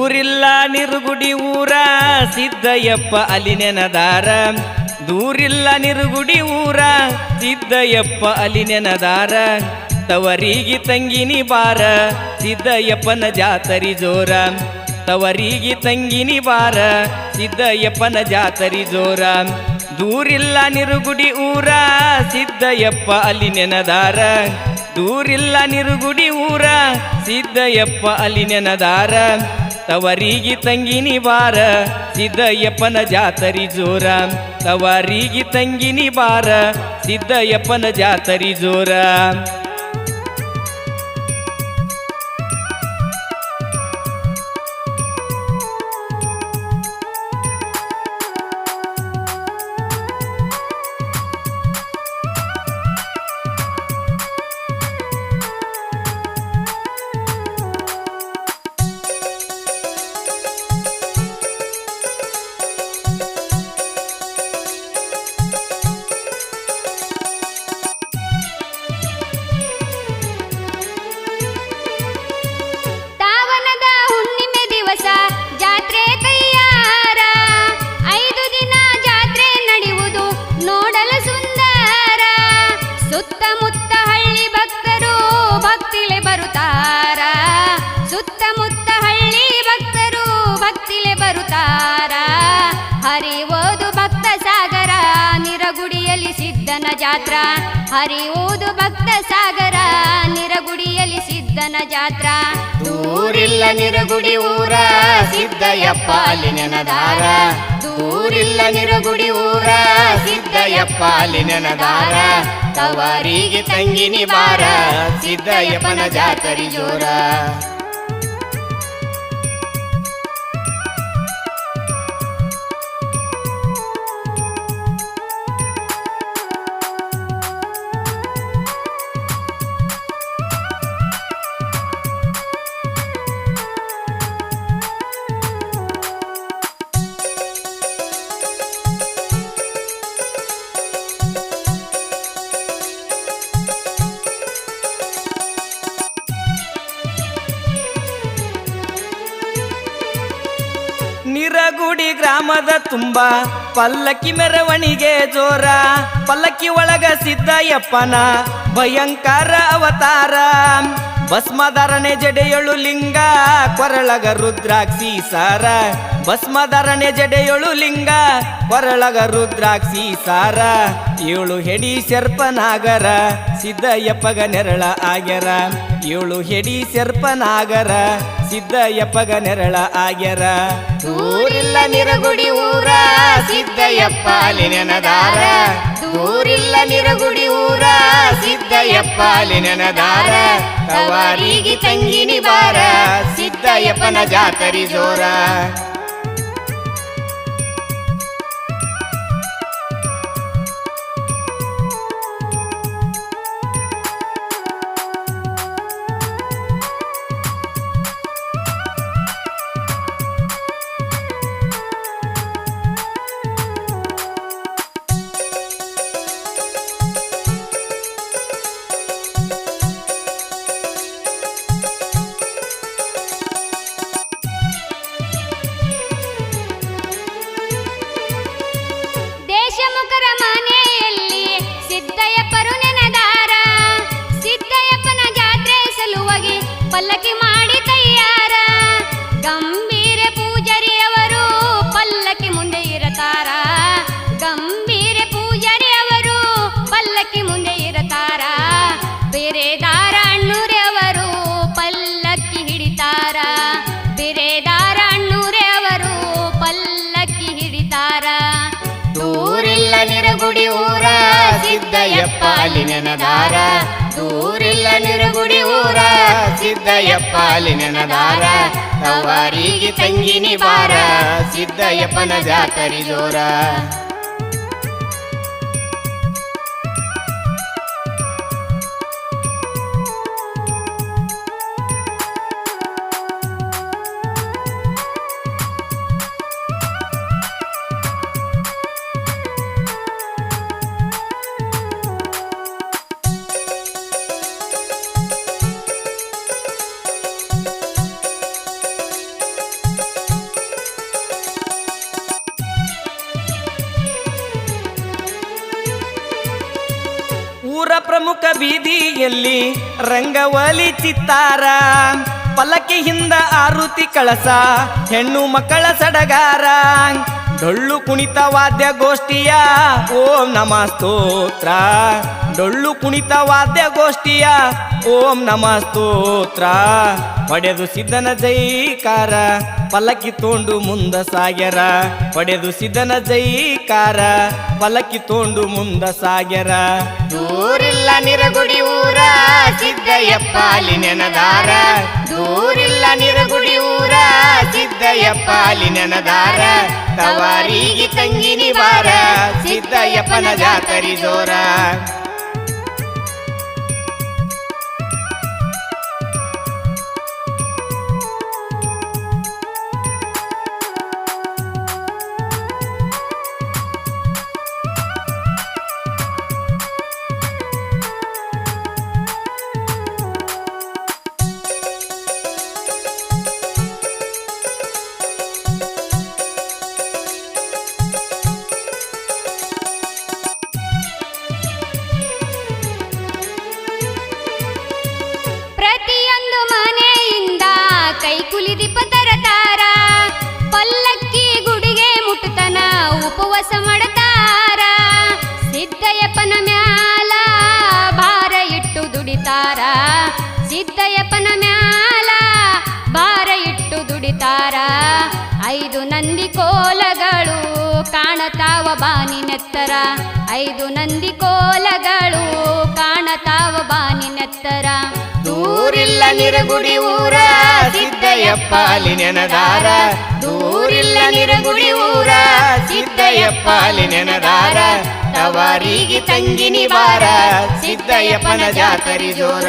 ದೂರಿಲ್ಲ ನಿರುಗುಡಿ ಊರ ಸಿದ್ದಯ್ಯಪ್ಪ ಅಲ್ಲಿ ನೆನದಾರ. ದೂರಿಲ್ಲ ನಿರುಗುಡಿ ಊರ ಸಿದ್ದಯ್ಯಪ್ಪ ಅಲ್ಲಿ ನೆನದಾರ. ತವರಿಗೆ ತಂಗಿನಿ ಬಾರ ಸಿದ್ದಯ್ಯಪ್ಪನ ಜಾತರಿ ಜೋರ. ತವರಿಗೆ ತಂಗಿನಿ ಬಾರ ಸಿದ್ದಯ್ಯಪ್ಪನ ಜಾತರಿ ಜೋರ. ದೂರಿಲ್ಲ ನಿರುಗುಡಿ ಊರ ಸಿದ್ದಯ್ಯಪ್ಪ ಅಲ್ಲಿ ನೆನದಾರ. ದೂರಿಲ್ಲ ನಿರುಗುಡಿ ಊರ ಸಿದ್ದಯ್ಯಪ್ಪ ಅಲ್ಲಿ ನೆನದಾರ. ತವರಿಗೆ ತಂಗಿನಿ ಬಾರ ಸಿದ್ದಯ್ಯಪ್ಪನ ಜಾತರಿ ಜೋರ. ತವರಿಗೆ ತಂಗಿನಿ ಬಾರ ಸಿದ್ದಯ್ಯಪ್ಪನ ಜಾತರಿ ಜೋರ. ಜಾತ್ರೆ ತಯ್ಯಾರ 5 ದಿನ ಜಾತ್ರೆ ನಡೆಯುವುದು ನೋಡಲು ಸುಂದರ. ಸುತ್ತಮುತ್ತ ಹಳ್ಳಿ ಭಕ್ತರು ಭಕ್ತಿಲೆ ಬರುತ್ತಾರ. ಸುತ್ತಮುತ್ತ ಹಳ್ಳಿ ಭಕ್ತರು ಭಕ್ತಿಲೆ ಬರುತ್ತಾರ. ಹರಿಯೋದು ಭಕ್ತ ಸಾಗರ ನಿರಗುಡಿಯಲ್ಲಿ ಸಿದ್ದನ ಜಾತ್ರ. ಹರಿಯೋದು ಭಕ್ತ ಸಾಗರ ನಿರಗುಡಿಯಲ್ಲಿ ಸಿದ್ದನ ಜಾತ್ರ. ದೂರಿಲ್ಲ ನಿರಗುಡಿ ಊರ ಸಿದ್ದಯ್ಯಪ್ಪ ಅಲ್ಲಿ ನೆನದಾರ. ದೂರಿಲ್ಲ ನಿರಗುಡಿ ಊರ ಸಿದ್ದಯ್ಯಪ್ಪ ಅಲ್ಲಿ ನೆನದಾರ. ತವರಿಗೆ ತಂಗಿನಿ ಬಾರ ಸಿದ್ದಯ್ಯಪ್ಪನ ಜಾತರಿ ಜೋರ. ನಿರಗುಡಿ ಗ್ರಾಮದ ತುಂಬ ಪಲ್ಲಕ್ಕಿ ಮೆರವಣಿಗೆ ಜೋರ. ಪಲ್ಲಕ್ಕಿ ಒಳಗ ಸಿದ್ದಯ್ಯಪ್ಪನ ಭಯಂಕರ ಅವತಾರ. ಭಸ್ಮಧಾರಣೆ ಜಡೆಯೊಳು ಲಿಂಗ ಕೊರಳಗ ರುದ್ರಾಕ್ಷಿ ಸಾರ. ಭಸ್ಮಧಾರಣೆ ಜಡೆಯೊಳು ಲಿಂಗ ಕೊರಳಗ ರುದ್ರಾಕ್ಷಿ ಸಾರ. 7 ಹೆಡಿ ಶರ್ಪನಾಗರ ಸಿದ್ದಯ್ಯಪ್ಪಗ ನೆರಳ ಆಗ್ಯರ. 7 ಹೆಡಿ ಶರ್ಪನಾಗರ ಸಿದ್ದಯ್ಯಪ್ಪಗ ನೆರಳ ಆಗ್ಯರ. ದೂರಿಲ್ಲ ನಿರಗುಡಿ ಊರ ಸಿದ್ದಯ್ಯಪ್ಪ ಅಲ್ಲಿ ನೆನದಾರ. ದೂರಿಲ್ಲ ನಿರಗುಡಿ ಊರ ಸಿದ್ದಯ್ಯಪ್ಪ ಅಲ್ಲಿ ನೆನದಾರ. ತವರಿಗೆ ತಂಗಿನಿ ಬಾರ ಸಿದ್ದಯ್ಯಪ್ಪನ ಜಾತರಿ ಜೋರ. ದೇಶಮುಖರ ಮನೆಯಲ್ಲಿ ಸಿದ್ದಯ್ಯಪ್ಪರು ನೆನದಾರ. ಸಿದ್ದಯ್ಯಪ್ಪನ ಜಾತ್ರೆ ಸಲುವಾಗಿ ಪಲ್ಲಕ್ಕಿ ಮಾಡಿ ತಯ್ಯಾರ. ಗಂಭೀರ ಪೂಜಾರಿಯವರು ಪಲ್ಲಕ್ಕಿ ಮುಂದೆ ಇರತಾರ. ಗಂಭೀರ ಪೂಜಾರಿಯವರು ಪಲ್ಲಕ್ಕಿ ಮುಂದೆ ಇರತಾರ. ಬೇರೆದಾರ ಅಣ್ಣೂರವರು ಪಲ್ಲಕ್ಕಿ ಹಿಡಿತಾರ. ಬೇರೆದಾರ ಅಣ್ಣೂರವರು ಪಲ್ಲಕ್ಕಿ ಹಿಡಿತಾರ. ದೂರಿಲ್ಲ ನಿರಗುಡಿ ಊರ ಸಿದ್ದಯ್ಯಪ್ಪ ಅಲ್ಲಿ ನೆನದಾರ. ದೂರಿಲ್ಲ ನಿರಗುಡಿ ಊರ ಸಿದ್ದಯ್ಯಪ್ಪ ಅಲ್ಲಿ ನೆನದಾರ. ತವರಿಗೆ ತಂಗಿನಿ ಬಾರ ಸಿದ್ದಯ್ಯಪ್ಪನ ಜಾತರಿ ಜೋರ. ಊರ ಪ್ರಮುಖ ಬೀದಿಯಲ್ಲಿ ರಂಗವಲಿ ಚಿತ್ತಾರ, ಪಲ್ಲಕ್ಕಿ ಹಿಂದ ಆರುತಿ ಕಳಸ, ಹೆಣ್ಣು ಮಕ್ಕಳ ಸಡಗಾರ, ಡೊಳ್ಳು ಕುಣಿತ ವಾದ್ಯ ಗೋಷ್ಠಿಯ ಓಂ ನಮಃ ಸ್ತೋತ್ರ, ಡೊಳ್ಳು ಕುಣಿತ ವಾದ್ಯ ಗೋಷ್ಠಿಯ ಓಂ ನಮಃ ಸ್ತೋತ್ರ. ಹೊಡೆದು ಸಿದ್ಧನ ಜೈಕಾರ, ಪಲ್ಲಕ್ಕಿ ತೋಂಡು ಮುಂದ ಸಾಗ್ಯರ, ಹೊಡೆದು ಸಿದ್ಧನ ಜೈಕಾರ, ಪಲ್ಲಕ್ಕಿ ತೋಂಡು ಮುಂದ ಸಾಗ್ಯರ. ದೂರಿಲ್ಲ ನಿರಗುಡಿ ಊರ ಸಿದ್ದಯ್ಯಪ್ಪ ಅಲ್ಲಿ ನೆನದಾರ, ದೂರಿಲ್ಲ ನಿರಗುಡಿ ಊರ ಸಿದ್ದಯ್ಯಪ್ಪ ಅಲ್ಲಿ ನೆನದಾರ. ತವಾರಿಗೆ ತಂಗಿನಿ ಬಾರ ಸಿದ್ದಯ್ಯಪ್ಪನ ಜಾತರಿ ಜೋರ. ಪ್ರತಿಯೊಂದು ಮನೆಯಿಂದ ಕೈಕುಲಿ ದೀಪ ತರತಾರ, ಪಲ್ಲಕ್ಕಿ ಗುಡಿಗೆ ಮುಟ್ಟತನ ಉಪವಾಸ ಮಾಡತಾರ. ಸಿದ್ದಯ್ಯಪ್ಪನ ಮ್ಯಾಲ ಭಾರ ಇಟ್ಟು ದುಡಿತಾರ, ಸಿದ್ದಯ್ಯಪ್ಪನ ಮ್ಯಾಲ ಭಾರ ಇಟ್ಟು ದುಡಿತಾರ. 5 ನಂದಿ ಕೋಲಗಳು ಕಾಣತಾವ ಬಾನಿನೆತ್ತರ, 5 ನಂದಿ ಕೋಲಗಳು ಕಾಣತಾವ ಬಾನಿನೆತ್ತರ. ದೂರಿಲ್ಲ ನಿರಗುಡಿ ಊರ ಸಿದ್ದಯ್ಯಪ್ಪ ಅಲ್ಲಿ ನೆನದಾರ, ದೂರಿಲ್ಲ ನಿರಗುಡಿ ಊರ ಸಿದ್ದಯ್ಯಪ್ಪ ಅಲ್ಲಿ ನೆನದಾರ. ತವಾರಿಗೆ ತಂಗಿನಿ ಬಾರ ಸಿದ್ದಯ್ಯಪ್ಪನ ಜಾತರಿ ಜೋರ.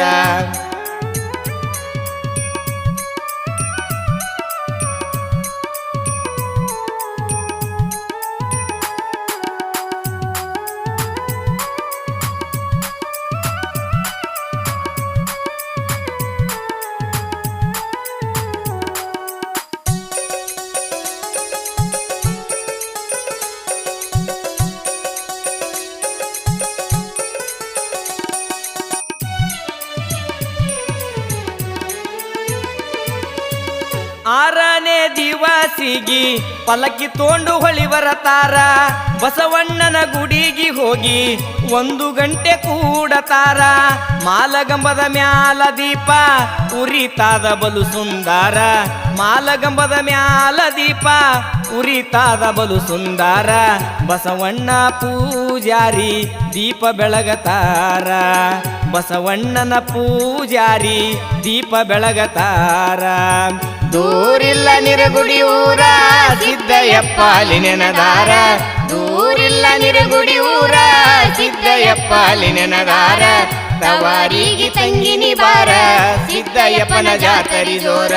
ಆರನೇ ದಿವಸಿಗಿ ಪಲ್ಲಕ್ಕಿ ತೋಂಡು ಹೊಳಿ ಬರತಾರ, ಬಸವಣ್ಣನ ಗುಡಿಗೆ ಹೋಗಿ 1 ಗಂಟೆ ಕೂಡತಾರ. ಮಾಲಗಂಬದ ಮ್ಯಾಲ ದೀಪ ಉರಿತಾದ ಬಲು ಸುಂದರ, ಮಾಲಗಂಬದ ಮ್ಯಾಲ ದೀಪ ಉರಿತಾದ ಬಲು ಸುಂದರ. ಬಸವಣ್ಣ ಪೂಜಾರಿ ದೀಪ ಬೆಳಗತಾರ, ಬಸವಣ್ಣನ ಪೂಜಾರಿ ದೀಪ ಬೆಳಗತಾರ. ದೂರಿಲ್ಲ ನಿರಗುಡಿ ಊರ ಸಿದ್ದಯ್ಯಪ್ಪ ಅಲ್ಲಿ ನೆನದಾರ, ದೂರಿಲ್ಲ ನಿರಗುಡಿ ಊರ ಸಿದ್ದಯ್ಯಪ್ಪ ಅಲ್ಲಿ ನೆನದಾರ. ತವಾರಿಗೆ ತಂಗಿನಿ ಬಾರ ಸಿದ್ದಯ್ಯಪ್ಪನ ಜಾತರಿ ಜೋರ.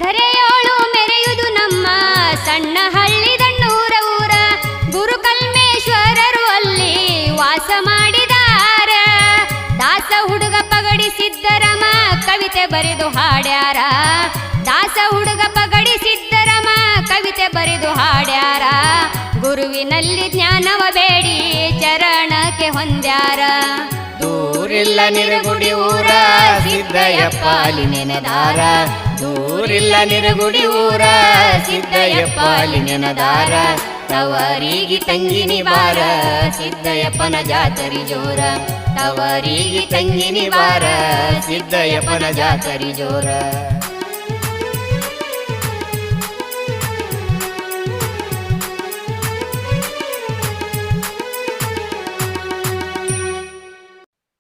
ಧರೆಯೋಳು ಮೆರೆಯುವುದು ನಮ್ಮ ಸಣ್ಣ ಹಳ್ಳಿ ದಣ್ಣೂರ ಊರ, ಗುರುಕಲ್ಮೇಶ್ವರರು ಅಲ್ಲಿ ವಾಸ ಮಾಡಿದಾರ. ದಾಸ ಹುಡುಗ ಪಗಡಿ ಸಿದ್ದರಮ ಕವಿತೆ ಬರೆದು ಹಾಡ್ಯಾರ, ದಾಸ ಹುಡುಗ ಪಗಡಿ ಸಿದ್ದರಮ ಕವಿತೆ ಬರೆದು ಹಾಡ್ಯಾರ. ಗುರುವಿನಲ್ಲಿ ಜ್ಞಾನವ ಬೇಡಿ ಚರಣಕ್ಕೆ ಹೊಂದ್ಯಾರ. ದೂರಿಲ್ಲ ನಿರಗುಡಿ ಊರ ಸಿದ್ದಯ್ಯಪ್ಪ ಅಲ್ಲಿ ನೆನದಾರ, ದೂರಿಲ್ಲ ನಿರಗುಡಿ ಊರ ಸಿದ್ದಯ್ಯಪ್ಪ ಅಲ್ಲಿ ನೆನದಾರ. ತವರಿಗೆ ತಂಗಿನಿ ಬಾರ ಸಿದ್ದಯ್ಯಪ್ಪನ ಜಾತರಿ ಜೋರ, ತವರಿಗೆ ತಂಗಿನಿ ಬಾರ ಸಿದ್ದಯ್ಯಪ್ಪನ ಜಾತರಿ ಜೋರ.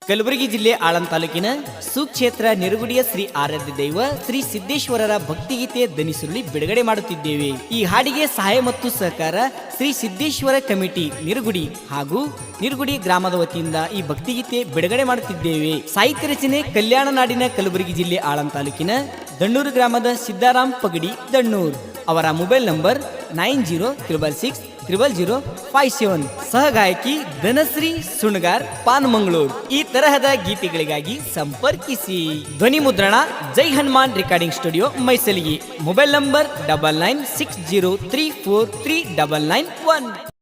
ಕಲಬುರಗಿ ಜಿಲ್ಲೆ ಆಳಂದ ತಾಲೂಕಿನ ಸುಕ್ಷೇತ್ರ ನಿರುಗುಡಿಯ ಶ್ರೀ ಆರಾಧ್ಯ ದೈವ ಶ್ರೀ ಸಿದ್ದೇಶ್ವರರ ಭಕ್ತಿಗೀತೆ ದನಿಸುರುಳಿ ಬಿಡುಗಡೆ ಮಾಡುತ್ತಿದ್ದೇವೆ. ಈ ಹಾಡಿಗೆ ಸಹಾಯ ಮತ್ತು ಸಹಕಾರ ಶ್ರೀ ಸಿದ್ದೇಶ್ವರ ಕಮಿಟಿ ನಿರುಗುಡಿ ಹಾಗೂ ನಿರುಗುಡಿ ಗ್ರಾಮದ ವತಿಯಿಂದ ಈ ಭಕ್ತಿಗೀತೆ ಬಿಡುಗಡೆ ಮಾಡುತ್ತಿದ್ದೇವೆ. ಸಾಹಿತ್ಯ ರಚನೆ ಕಲ್ಯಾಣ ನಾಡಿನ ಕಲಬುರಗಿ ಜಿಲ್ಲೆ ಆಳಂದ ತಾಲೂಕಿನ ದಣ್ಣೂರು ಗ್ರಾಮದ ಸಿದ್ದಾರಾಮ್ ಪಗಡಿ ದಣ್ಣೂರ್. ಅವರ ಮೊಬೈಲ್ ನಂಬರ್ 9066600057. ಸಹಗಾಯಕಿ ಧನಶ್ರೀ ಸುಣಗಾರ್ ಪಾನಮಂಗಳೂರು. ಈ ತರಹದ ಗೀತೆಗಳಿಗಾಗಿ ಸಂಪರ್ಕಿಸಿ. ಧ್ವನಿ ಮುದ್ರಣ Jai Hanuman recording studio Maisaligi. Mobile number 9960343991.